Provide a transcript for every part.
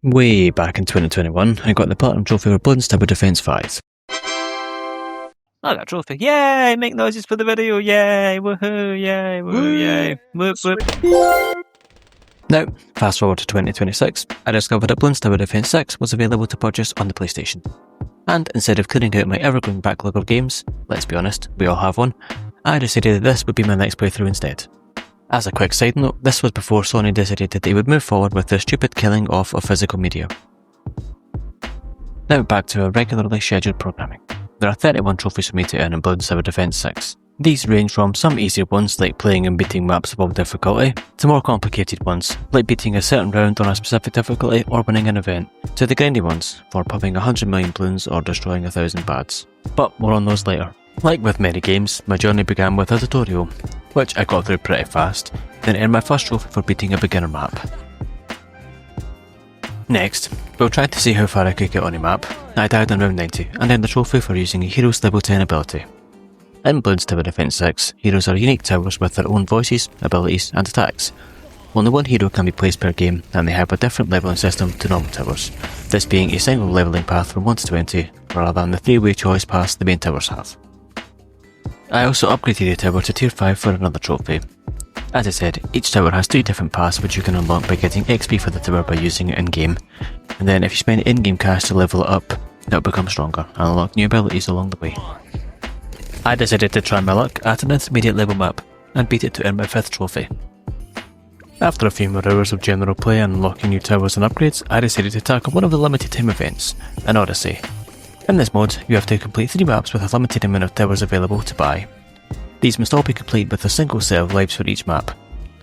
Way back in 2021, I got the Platinum Trophy for Bloons TD Defense 5. I got a trophy. Yay! Make noises for the video. Yay! Woohoo! Yay! Woohoo! Yay! Whoop whoop. Now, fast forward to 2026, I discovered that Bloons TD Defense 6 was available to purchase on the PlayStation. And instead of clearing out my ever-growing backlog of games, let's be honest, we all have one, I decided that this would be my next playthrough instead. As a quick side note, this was before Sony decided that they would move forward with their stupid killing off of physical media. Now back to our regularly scheduled programming. There are 31 trophies for me to earn in Bloons TD Defense 6. These range from some easier ones like playing and beating maps above difficulty, to more complicated ones like beating a certain round on a specific difficulty or winning an event, to the grindy ones for popping 100 million balloons or destroying 1,000 bads. But more on those later. Like with many games, my journey began with a tutorial, which I got through pretty fast, then earned my first trophy for beating a beginner map. Next, we'll try to see how far I could get on a map. I died on round 90 and earned the trophy for using a hero's level 10 ability. In Bloons TD Defense 6, heroes are unique towers with their own voices, abilities and attacks. Only one hero can be placed per game and they have a different leveling system to normal towers, this being a single leveling path from 1 to 20 rather than the 3-way choice paths the main towers have. I also upgraded a tower to tier 5 for another trophy. As I said, each tower has 3 different paths which you can unlock by getting XP for the tower by using it in-game, and then if you spend in-game cash to level it up, it will become stronger and unlock new abilities along the way. I decided to try my luck at an intermediate level map, and beat it to earn my 5th trophy. After a few more hours of general play and unlocking new towers and upgrades, I decided to tackle one of the limited time events, an Odyssey. In this mode, you have to complete 3 maps with a limited amount of towers available to buy. These must all be complete with a single set of lives for each map.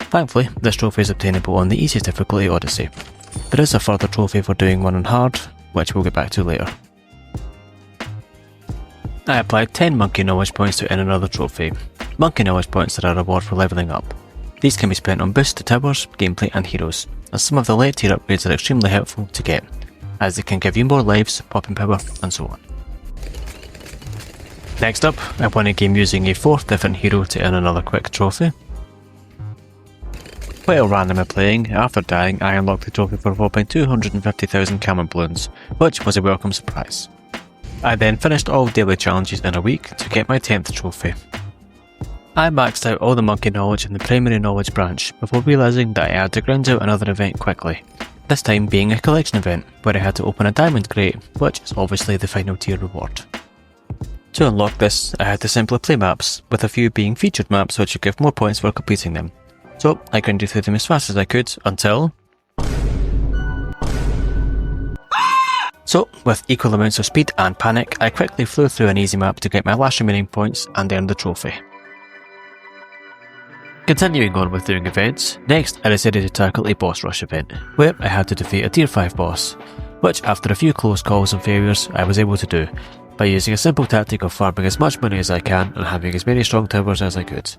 Thankfully, this trophy is obtainable on the easiest difficulty Odyssey. There is a further trophy for doing one on hard, which we'll get back to later. I applied 10 monkey knowledge points to earn another trophy. Monkey knowledge points are a reward for levelling up. These can be spent on boosts to towers, gameplay and heroes, as some of the late tier upgrades are extremely helpful to get, as they can give you more lives, popping power and so on. Next up, I won a game using a 4th different hero to earn another quick trophy. While randomly playing, after dying I unlocked the trophy for popping 250,000 camera balloons, which was a welcome surprise. I then finished all daily challenges in a week to get my 10th trophy. I maxed out all the monkey knowledge in the primary knowledge branch before realising that I had to grind out another event quickly, this time being a collection event where I had to open a diamond crate, which is obviously the final tier reward. To unlock this, I had to simply play maps, with a few being featured maps which would give more points for completing them. So I grinded through them as fast as I could until... So, with equal amounts of speed and panic, I quickly flew through an easy map to get my last remaining points and earn the trophy. Continuing on with doing events, next I decided to tackle a boss rush event, where I had to defeat a tier 5 boss, which after a few close calls and failures I was able to do, by using a simple tactic of farming as much money as I can and having as many strong towers as I could.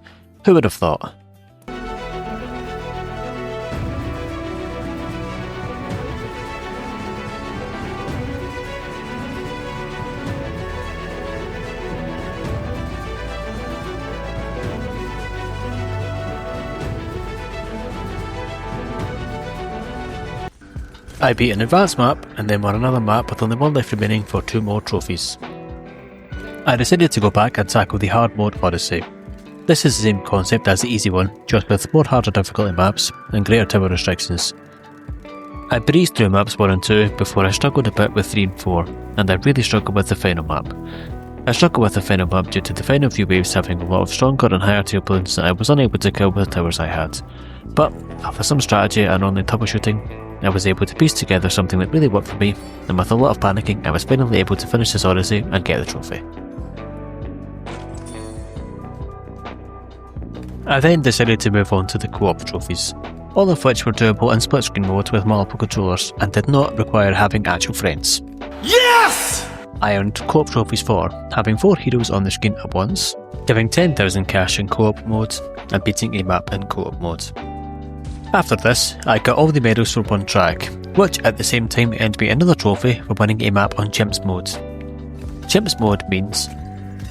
Who would have thought? I beat an advanced map and then won another map with only 1 life remaining for 2 more trophies. I decided to go back and tackle the hard mode Odyssey. This is the same concept as the easy one, just with more harder difficulty maps and greater tower restrictions. I breezed through maps 1 and 2 before I struggled a bit with 3 and 4, and I really struggled with the final map. I struggled with the final map due to the final few waves having a lot of stronger and higher tier balloons that I was unable to kill with the towers I had. But after some strategy and online troubleshooting, I was able to piece together something that really worked for me, and with a lot of panicking I was finally able to finish this Odyssey and get the trophy. I then decided to move on to the co-op trophies, all of which were doable in split screen mode with multiple controllers and did not require having actual friends. Yes! I earned co-op trophies for having 4 heroes on the screen at once, giving 10,000 cash in co-op mode, and beating a map in co-op mode. After this, I got all the medals for 1 track, which at the same time earned me another trophy for winning a map on Chimps mode. Chimps mode means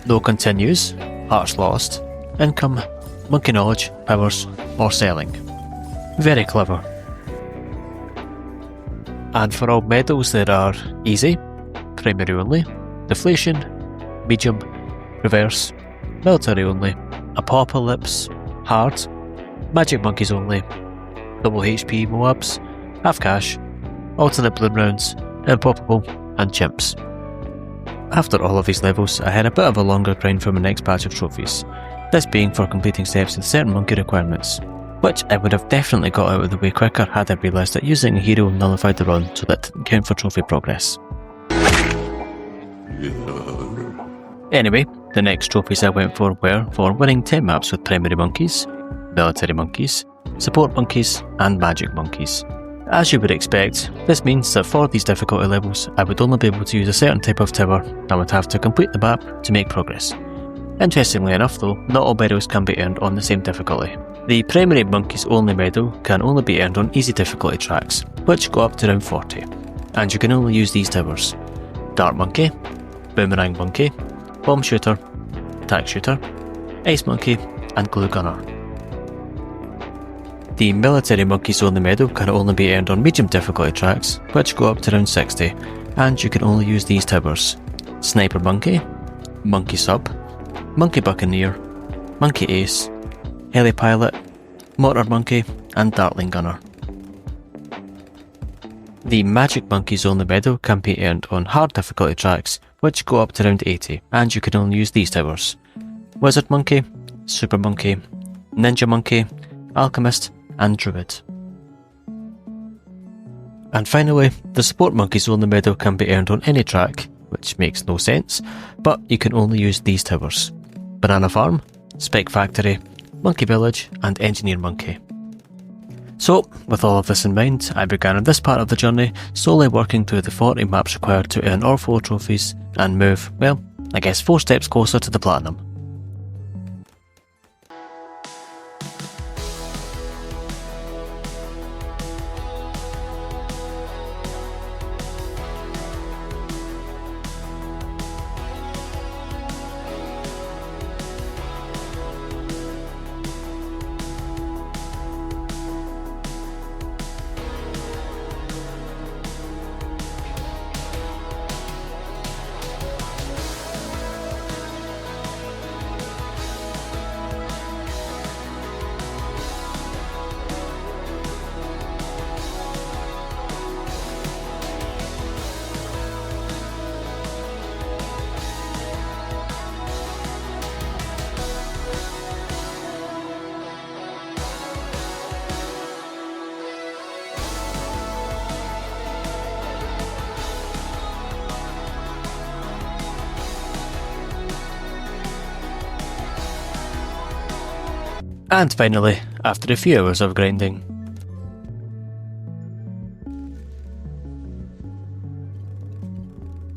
no continues, hearts lost, income, monkey knowledge, powers, or selling. Very clever. And for all medals there are easy, primary only, deflation, medium, reverse, military only, apocalypse, hard, magic monkeys only, double HP Moabs, half cash, alternate balloon rounds, impoppable, and chimps. After all of these levels, I had a bit of a longer grind for my next batch of trophies, this being for completing steps with certain monkey requirements, which I would have definitely got out of the way quicker had I realised that using a hero nullified the run, so that didn't count for trophy progress. Anyway, the next trophies I went for were for winning 10 maps with primary monkeys, military monkeys, support monkeys, and magic monkeys. As you would expect, this means that for these difficulty levels, I would only be able to use a certain type of tower and would have to complete the map to make progress. Interestingly enough though, not all medals can be earned on the same difficulty. The primary monkeys only medal can only be earned on easy difficulty tracks, which go up to round 40, and you can only use these towers: Dart Monkey, Boomerang Monkey, Bomb Shooter, Tack Shooter, Ice Monkey, and Glue Gunner. The military monkeys only medal can only be earned on medium difficulty tracks, which go up to round 60, and you can only use these towers: Sniper Monkey, Monkey Sub, Monkey Buccaneer, Monkey Ace, Heli Pilot, Mortar Monkey, and Dartling Gunner. The magic monkeys only medal can be earned on hard difficulty tracks, which go up to round 80, and you can only use these towers: Wizard Monkey, Super Monkey, Ninja Monkey, Alchemist, and Druid. And finally, the support monkeys only medal can be earned on any track, which makes no sense, but you can only use these towers: Banana Farm, Spike Factory, Monkey Village, and Engineer Monkey. So, with all of this in mind, I began on this part of the journey, slowly working through the 40 maps required to earn all 4 trophies and move, well, I guess 4 steps closer to the platinum. And finally, after a few hours of grinding.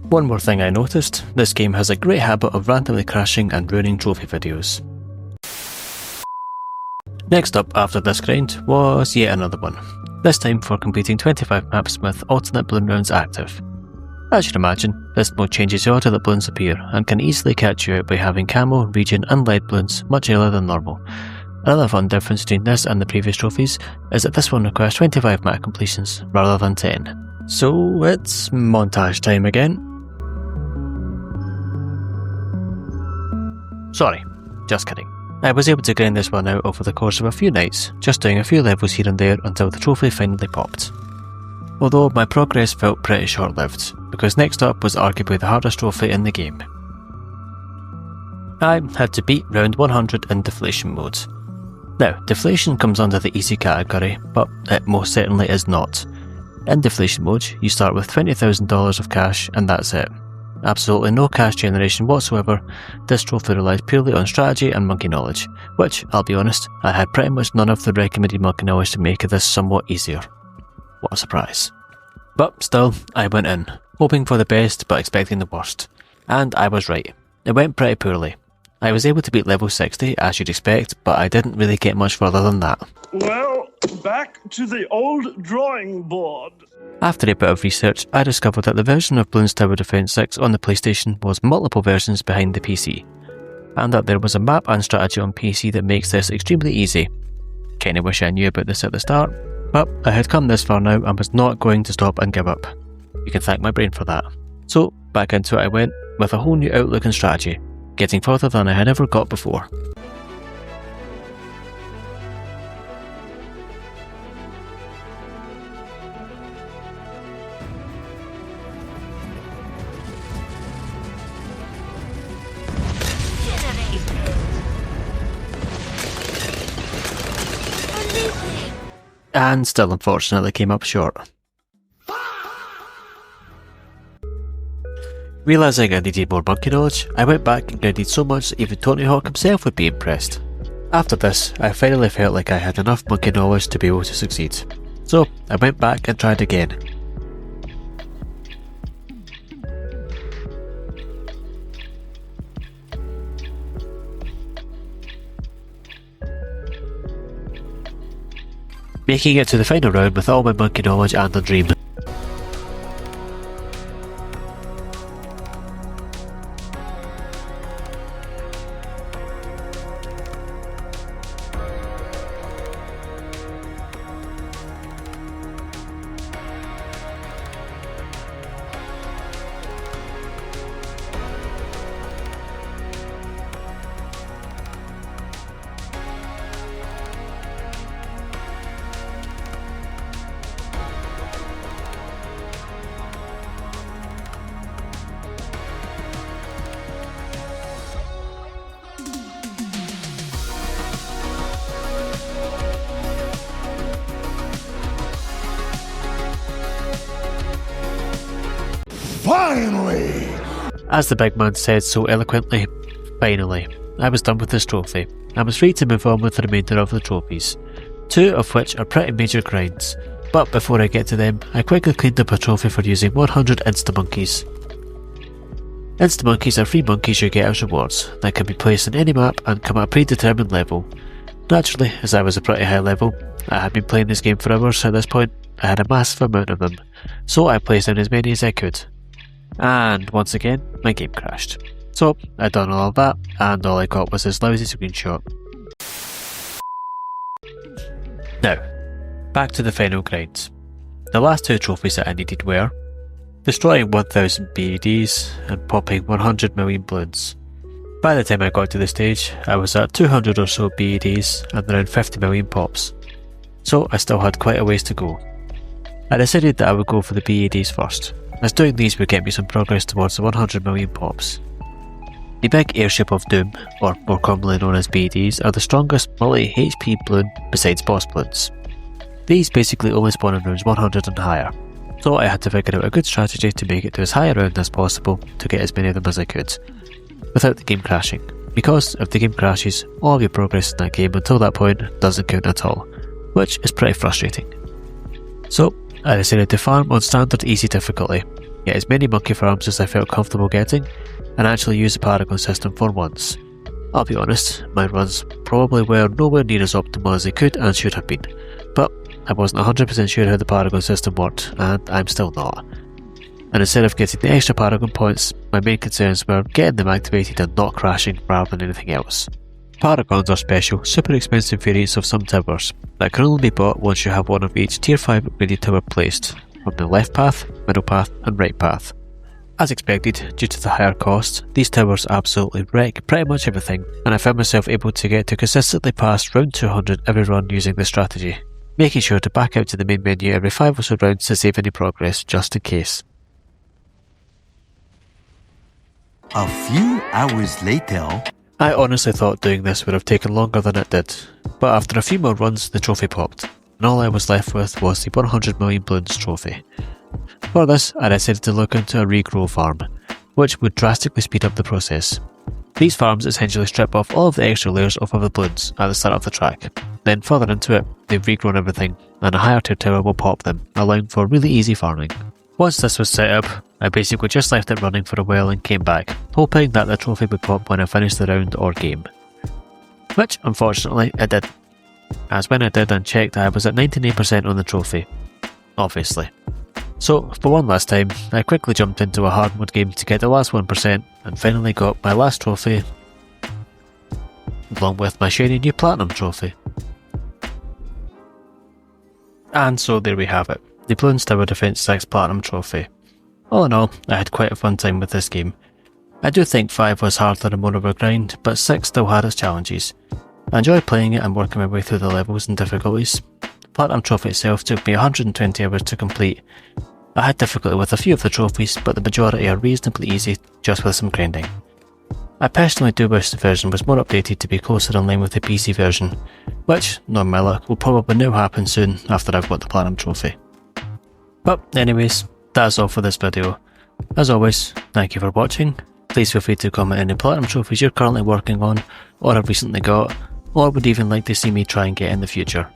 One more thing I noticed, this game has a great habit of randomly crashing and ruining trophy videos. Next up after this grind was yet another one, this time for completing 25 maps with alternate balloon rounds active. As you'd imagine, this mode changes the order that balloons appear and can easily catch you out by having camo, region and lead balloons much earlier than normal. Another fun difference between this and the previous trophies is that this one requires 25 map completions rather than 10. So it's montage time again. Sorry, just kidding. I was able to grind this one out over the course of a few nights, just doing a few levels here and there until the trophy finally popped. Although my progress felt pretty short-lived, because next up was arguably the hardest trophy in the game. I had to beat round 100 in deflation mode. Now, deflation comes under the easy category, but it most certainly is not. In deflation mode, you start with $20,000 of cash and that's it. Absolutely no cash generation whatsoever. This trophy relies purely on strategy and monkey knowledge, which, I'll be honest, I had pretty much none of the recommended monkey knowledge to make this somewhat easier. What a surprise. But still, I went in, hoping for the best but expecting the worst. And I was right. It went pretty poorly. I was able to beat level 60, as you'd expect, but I didn't really get much further than that. Well, back to the old drawing board. After a bit of research, I discovered that the version of Bloons Tower Defense 6 on the PlayStation was multiple versions behind the PC, and that there was a map and strategy on PC that makes this extremely easy. Kinda wish I knew about this at the start, But I had come this far now and was not going to stop and give up. You can thank my brain for that. So back into it I went, with a whole new outlook and strategy, getting further than I had ever got before. And still unfortunately came up short. Realising I needed more monkey knowledge, I went back and grinded so much that even Tony Hawk himself would be impressed. After this, I finally felt like I had enough monkey knowledge to be able to succeed. So I went back and tried again. Making it to the final round with all my monkey knowledge and a dream. Finally! As the big man said so eloquently, finally, I was done with this trophy. I was free to move on with the remainder of the trophies, 2 of which are pretty major grinds. But before I get to them, I quickly cleaned up a trophy for using 100 Insta-monkeys. Insta-monkeys are free monkeys you get as rewards that can be placed on any map and come at a predetermined level. Naturally, as I was a pretty high level, I had been playing this game for hours at this point, I had a massive amount of them, so I placed in as many as I could. And once again, my game crashed. So I'd done all of that, and all I got was this lousy screenshot. Now, back to the final grind. The last 2 trophies that I needed were destroying 1000 BEDs and popping 100 million balloons. By the time I got to this stage, I was at 200 or so BEDs and around 50 million pops. So I still had quite a ways to go. I decided that I would go for the BEDs first, as doing these would get me some progress towards the 100 million pops. The big airship of doom, or more commonly known as BEDs, are the strongest multi-HP balloon besides boss balloons. These basically only spawn in rounds 100 and higher, so I had to figure out a good strategy to make it to as high a round as possible to get as many of them as I could, without the game crashing, because if the game crashes, all of your progress in that game until that point doesn't count at all, which is pretty frustrating. So I decided to farm on standard easy difficulty, get as many monkey farms as I felt comfortable getting, and actually use the Paragon system for once. I'll be honest, my runs probably were nowhere near as optimal as they could and should have been, but I wasn't 100% sure how the Paragon system worked, and I'm still not. And instead of getting the extra Paragon points, my main concerns were getting them activated and not crashing rather than anything else. Paragons are special, super expensive variants of some towers that can only be bought once you have one of each tier 5 upgraded tower placed, from the left path, middle path and right path. As expected, due to the higher cost, these towers absolutely wreck pretty much everything, and I found myself able to get to consistently past round 200 every run using this strategy, making sure to back out to the main menu every 5 or so rounds to save any progress just in case. A few hours later... I honestly thought doing this would have taken longer than it did, but after a few more runs the trophy popped, and all I was left with was the 100 million balloons trophy. For this, I decided to look into a regrow farm, which would drastically speed up the process. These farms essentially strip off all of the extra layers off of the balloons at the start of the track. Then further into it, they've regrown everything, and a higher tier tower will pop them, allowing for really easy farming. Once this was set up, I basically just left it running for a while and came back, hoping that the trophy would pop when I finished the round or game. Which, unfortunately, it did, as when I did and checked I was at 99% on the trophy, obviously. So, for one last time, I quickly jumped into a hard mode game to get the last 1% and finally got my last trophy, along with my shiny new platinum trophy. And so there we have it, the Bloons Tower Defense 6 Platinum Trophy. All in all, I had quite a fun time with this game. I do think 5 was harder and more of a grind, but 6 still had its challenges. I enjoyed playing it and working my way through the levels and difficulties. The Platinum Trophy itself took me 120 hours to complete. I had difficulty with a few of the trophies, but the majority are reasonably easy just with some grinding. I personally do wish the version was more updated to be closer in line with the PC version, which, knowing my luck, will probably now happen soon after I've got the Platinum Trophy. But anyways, that's all for this video. As always, thank you for watching. Please feel free to comment any Platinum Trophies you're currently working on, or have recently got, or would even like to see me try and get in the future.